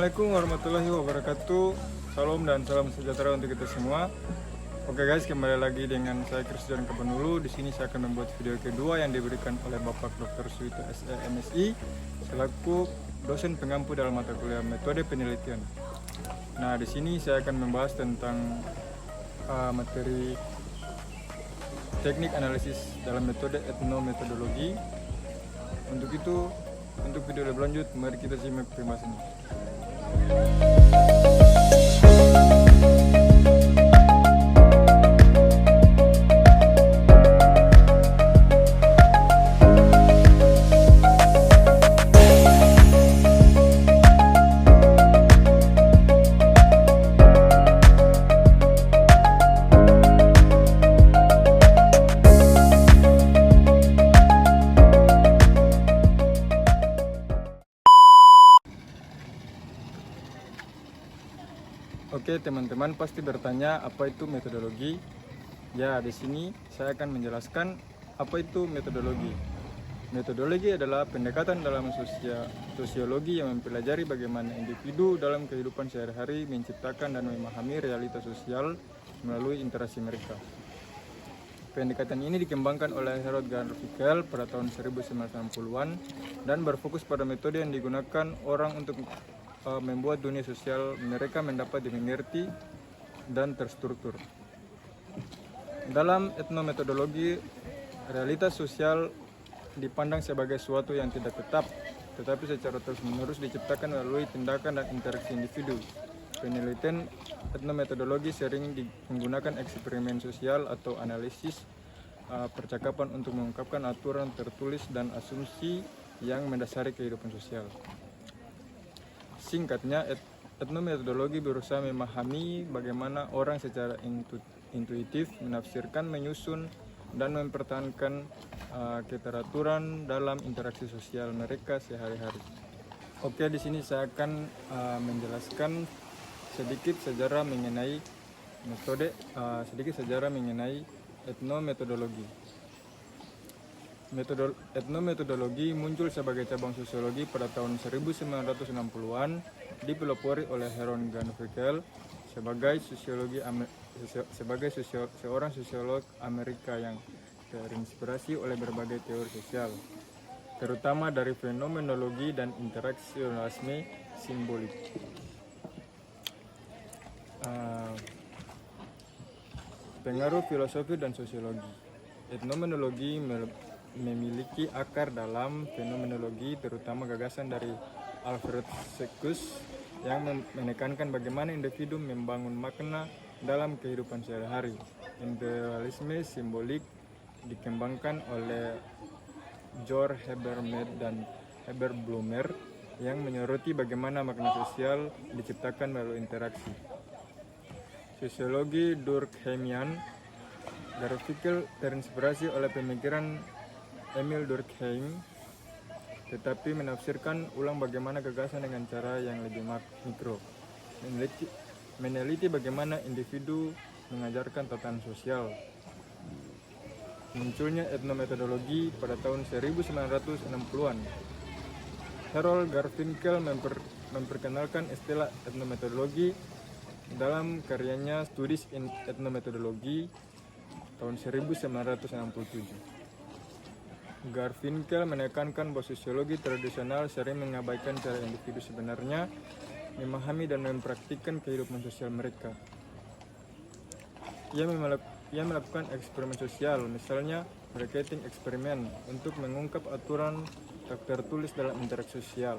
Assalamualaikum warahmatullahi wabarakatuh. Salam dan salam sejahtera untuk kita semua. Oke guys, kembali lagi dengan saya Christian Kapanulu. Di sini saya akan membuat video kedua yang diberikan oleh Bapak Dr. Suito SE MSI selaku dosen pengampu dalam mata kuliah metode penelitian. Nah, di sini saya akan membahas tentang materi teknik analisis dalam metode etnometodologi. Untuk video lebih lanjut, mari kita simak pembahasannya. Oke, teman-teman pasti bertanya apa itu metodologi. Ya, di sini saya akan menjelaskan apa itu metodologi. Metodologi adalah pendekatan dalam sosiologi yang mempelajari bagaimana individu dalam kehidupan sehari-hari menciptakan dan memahami realitas sosial melalui interaksi mereka. Pendekatan ini dikembangkan oleh Harold Garfinkel pada tahun 1960-an dan berfokus pada metode yang digunakan orang untuk membuat dunia sosial mereka mendapat dimengerti dan terstruktur. Dalam etnometodologi, realitas sosial dipandang sebagai suatu yang tidak tetap, tetapi secara terus-menerus diciptakan melalui tindakan dan interaksi individu. Penelitian etnometodologi sering menggunakan eksperimen sosial atau analisis percakapan untuk mengungkapkan aturan tertulis dan asumsi yang mendasari kehidupan sosial. Singkatnya, etnometodologi berusaha memahami bagaimana orang secara intuitif menafsirkan, menyusun, dan mempertahankan keteraturan dalam interaksi sosial mereka sehari-hari. Oke, di sini saya akan menjelaskan sedikit sejarah mengenai etnometodologi. Etnometodologi muncul sebagai cabang sosiologi pada tahun 1960-an, dipelopori oleh Harold Garfinkel sebagai seorang sosiolog Amerika yang terinspirasi oleh berbagai teori sosial, terutama dari fenomenologi dan interaksionalisme simbolik. Pengaruh filosofi dan sosiologi. Etnometodologi memiliki akar dalam fenomenologi, terutama gagasan dari Alfred Sekus yang menekankan bagaimana individu membangun makna dalam kehidupan sehari-hari. Integralisme simbolik dikembangkan oleh George Habermas dan Herbert Blumer yang menyoroti bagaimana makna sosial diciptakan melalui interaksi. Sosiologi Durkheimian. Garfinkel terinspirasi oleh pemikiran Emil Durkheim, tetapi menafsirkan ulang bagaimana gagasan dengan cara yang lebih mikro. Meneliti bagaimana individu mengajarkan tatanan sosial. Munculnya etnometodologi pada tahun 1960-an. Harold Garfinkel memperkenalkan istilah etnometodologi dalam karyanya Studies in Ethnomethodology tahun 1967. Garfinkel menekankan bahwa sosiologi tradisional sering mengabaikan cara individu sebenarnya memahami dan mempraktikkan kehidupan sosial mereka. Ia melakukan eksperimen sosial, misalnya marketing eksperimen, untuk mengungkap aturan tak tertulis dalam interaksi sosial,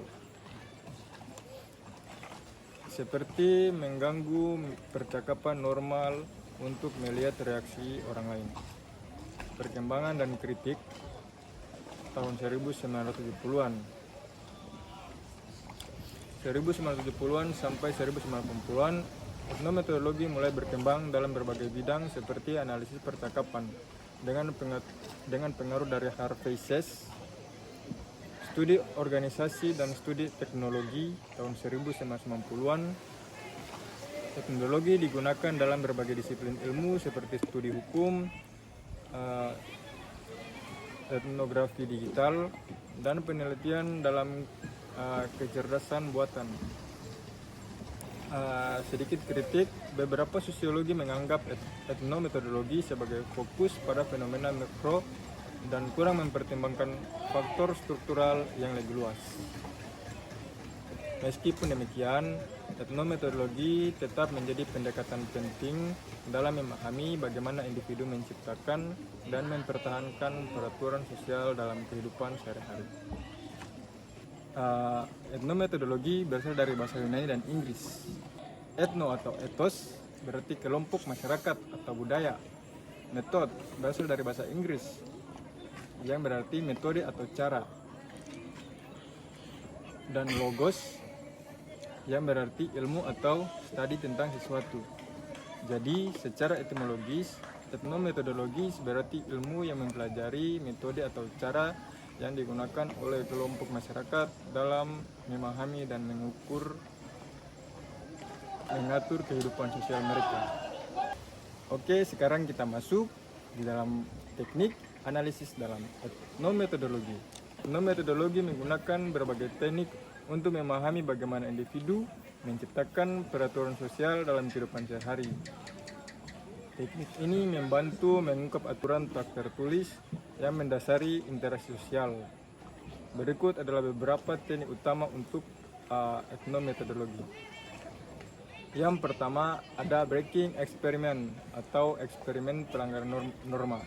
seperti mengganggu percakapan normal untuk melihat reaksi orang lain. Perkembangan dan kritik tahun 1970-an. 1970-an sampai 1980-an, etnometodologi mulai berkembang dalam berbagai bidang seperti analisis percakapan dengan pengaruh dari Harvey Sess, studi organisasi dan studi teknologi tahun 1990-an. Teknologi digunakan dalam berbagai disiplin ilmu seperti studi hukum, etnografi digital, dan penelitian dalam kecerdasan buatan. Sedikit kritik, beberapa sosiologi menganggap etnometodologi sebagai fokus pada fenomena mikro dan kurang mempertimbangkan faktor struktural yang lebih luas. Meskipun demikian, etnometodologi tetap menjadi pendekatan penting dalam memahami bagaimana individu menciptakan dan mempertahankan peraturan sosial dalam kehidupan sehari-hari. Etnometodologi berasal dari bahasa Yunani dan Inggris. Etno atau ethos berarti kelompok masyarakat atau budaya. Method berasal dari bahasa Inggris yang berarti metode atau cara. Dan logos yang berarti ilmu atau studi tentang sesuatu. Jadi secara etimologis, etnometodologis berarti ilmu yang mempelajari metode atau cara yang digunakan oleh kelompok masyarakat dalam memahami dan mengatur kehidupan sosial mereka. Oke, sekarang kita masuk di dalam teknik analisis dalam etnometodologi. Etnometodologi menggunakan berbagai teknik untuk memahami bagaimana individu menciptakan peraturan sosial dalam kehidupan sehari-hari. Teknik ini membantu mengungkap aturan tak tertulis yang mendasari interaksi sosial. Berikut adalah beberapa teknik utama untuk etnometodologi. Yang pertama ada breaking experiment atau eksperimen pelanggaran norma.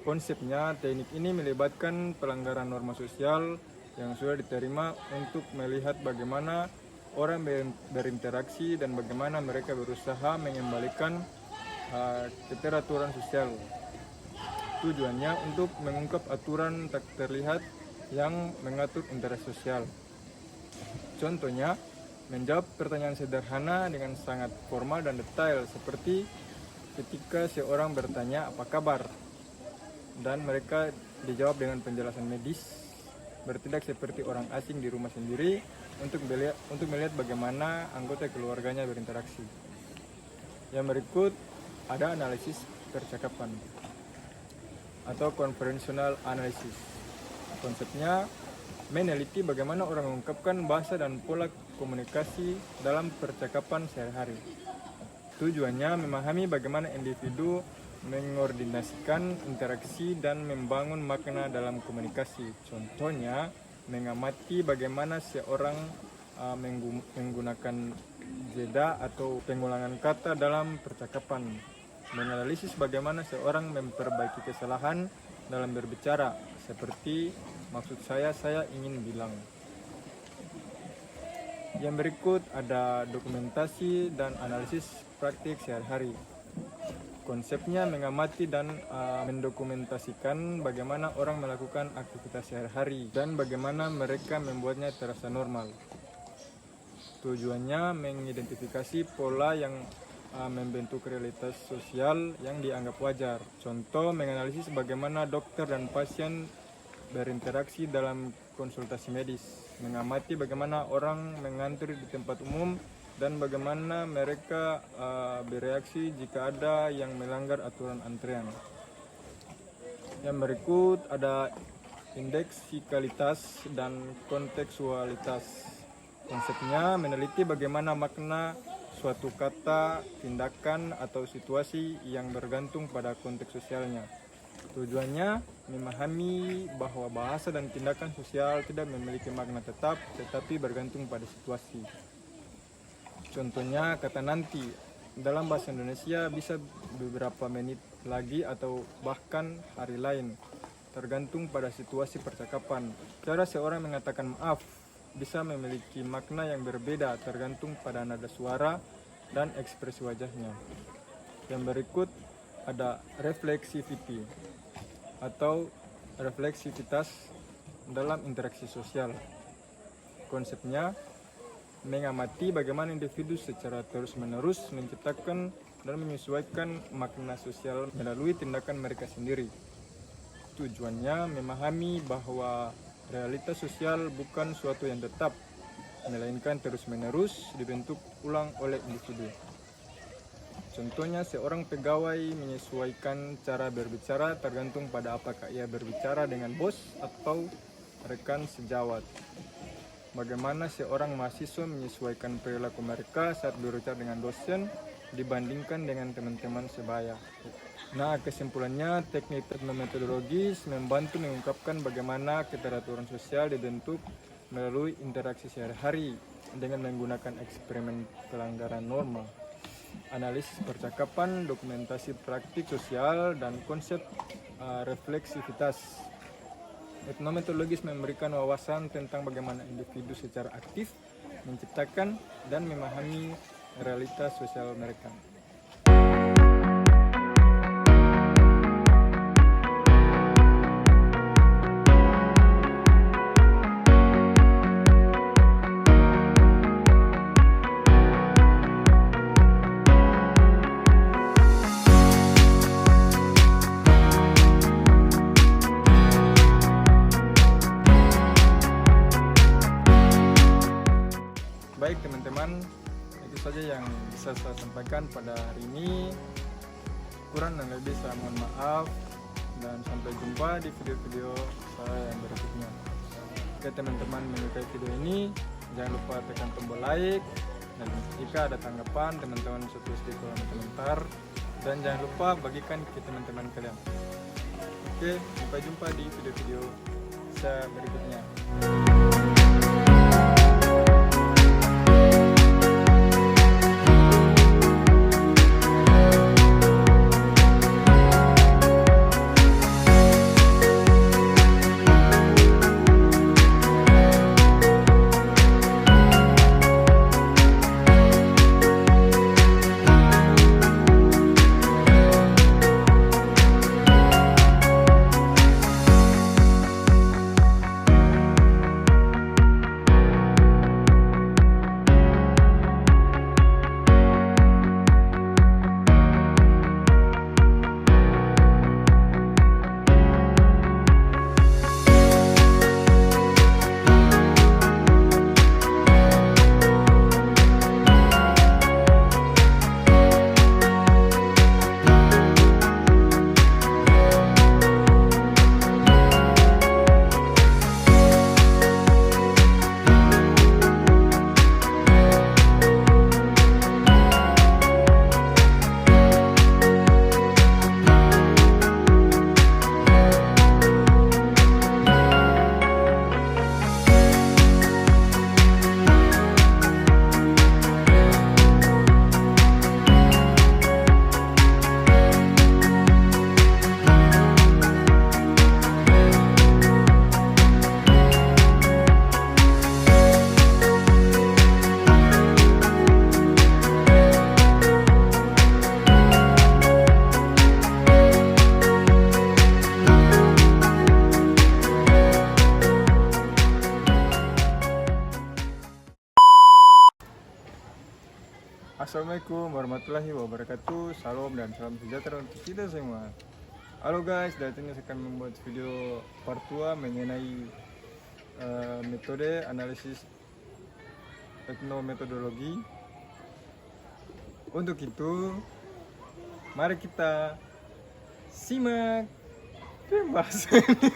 Konsepnya, teknik ini melibatkan pelanggaran norma sosial yang sudah diterima untuk melihat bagaimana orang berinteraksi dan bagaimana mereka berusaha mengembalikan keteraturan sosial. Tujuannya untuk mengungkap aturan tak terlihat yang mengatur interaksi sosial. Contohnya, menjawab pertanyaan sederhana dengan sangat formal dan detail, seperti ketika seorang bertanya apa kabar, dan mereka dijawab dengan penjelasan medis, bertindak seperti orang asing di rumah sendiri untuk melihat bagaimana anggota keluarganya berinteraksi. Yang berikut ada analisis percakapan atau conversational analysis. Konsepnya meneliti bagaimana orang mengungkapkan bahasa dan pola komunikasi dalam percakapan sehari-hari. Tujuannya memahami bagaimana individu mengordinasikan interaksi dan membangun makna dalam komunikasi. Contohnya, mengamati bagaimana seorang menggunakan jeda atau pengulangan kata dalam percakapan. Menganalisis bagaimana seorang memperbaiki kesalahan dalam berbicara, seperti maksud saya ingin bilang. Yang berikut ada dokumentasi dan analisis praktik sehari-hari. Konsepnya mengamati dan mendokumentasikan bagaimana orang melakukan aktivitas sehari-hari dan bagaimana mereka membuatnya terasa normal. Tujuannya mengidentifikasi pola yang membentuk realitas sosial yang dianggap wajar. Contoh, menganalisis bagaimana dokter dan pasien berinteraksi dalam konsultasi medis, mengamati bagaimana orang mengantri di tempat umum dan bagaimana mereka bereaksi jika ada yang melanggar aturan antrean. Yang berikut ada indeksikalitas dan kontekstualitas. Konsepnya meneliti bagaimana makna suatu kata, tindakan, atau situasi yang bergantung pada konteks sosialnya. Tujuannya memahami bahwa bahasa dan tindakan sosial tidak memiliki makna tetap, tetapi bergantung pada situasi. Contohnya, kata nanti dalam bahasa Indonesia bisa beberapa menit lagi atau bahkan hari lain, tergantung pada situasi percakapan. Cara seorang mengatakan maaf bisa memiliki makna yang berbeda tergantung pada nada suara dan ekspresi wajahnya. Yang berikut ada reflexivity atau refleksivitas dalam interaksi sosial. Konsepnya mengamati bagaimana individu secara terus-menerus menciptakan dan menyesuaikan makna sosial melalui tindakan mereka sendiri. Tujuannya memahami bahwa realitas sosial bukan suatu yang tetap, melainkan terus-menerus dibentuk ulang oleh individu. Contohnya, seorang pegawai menyesuaikan cara berbicara tergantung pada apakah ia berbicara dengan bos atau rekan sejawat. bagaimana seorang mahasiswa menyesuaikan perilaku mereka saat berbicara dengan dosen dibandingkan dengan teman-teman sebaya. Nah, kesimpulannya, teknik etnometodologis membantu mengungkapkan bagaimana keteraturan sosial dibentuk melalui interaksi sehari-hari dengan menggunakan eksperimen pelanggaran norma, analisis percakapan, dokumentasi praktik sosial, dan konsep refleksivitas. Etnometodologis memberikan wawasan tentang bagaimana individu secara aktif menciptakan dan memahami realitas sosial mereka. Baik teman-teman, itu saja yang bisa saya sampaikan pada hari ini. Kurang dan lebih saya mohon maaf, dan sampai jumpa di video-video saya yang berikutnya. Oke teman-teman, menyukai video ini jangan lupa tekan tombol like, dan jika ada tanggapan teman-teman bisa tulis di kolom komentar, dan jangan lupa bagikan ke teman-teman kalian. Oke, sampai jumpa di video-video saya berikutnya. Assalamualaikum warahmatullahi wabarakatuh. Salam dan salam sejahtera untuk kita semua. Halo guys, dari sini saya akan membuat video part 2 mengenai metode analisis etnometodologi. Untuk itu, mari kita simak pembahasannya.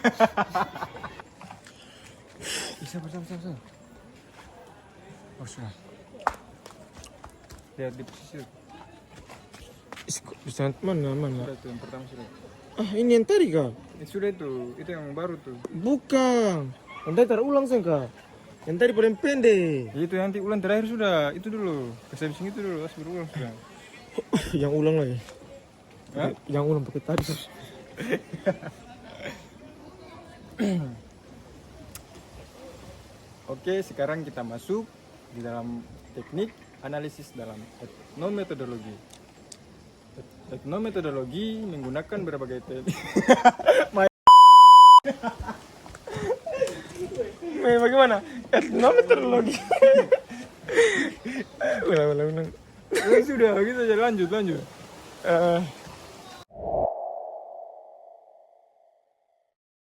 Sabar. Oh, sudah. Lihat di posisi Bisa mana? sudah tuh, yang pertama sudah. Ah, ini yang tadi kah? Sudah itu yang baru tuh. Bukan. Yang tadi terulang sih kah? Yang tadi paling pendek. Itu nanti ulang terakhir sudah. Itu dulu. Kesebsing itu dulu, harus berulang sudah. Yang ulang lagi. Hah? Yang ulang pakai tadi. Oke, sekarang kita masuk di dalam teknik analisis dalam etnometodologi. Etnometodologi menggunakan berbagai teknik. Bagaimana? Etnometodologi. Ulang. Sudah, kita lanjut.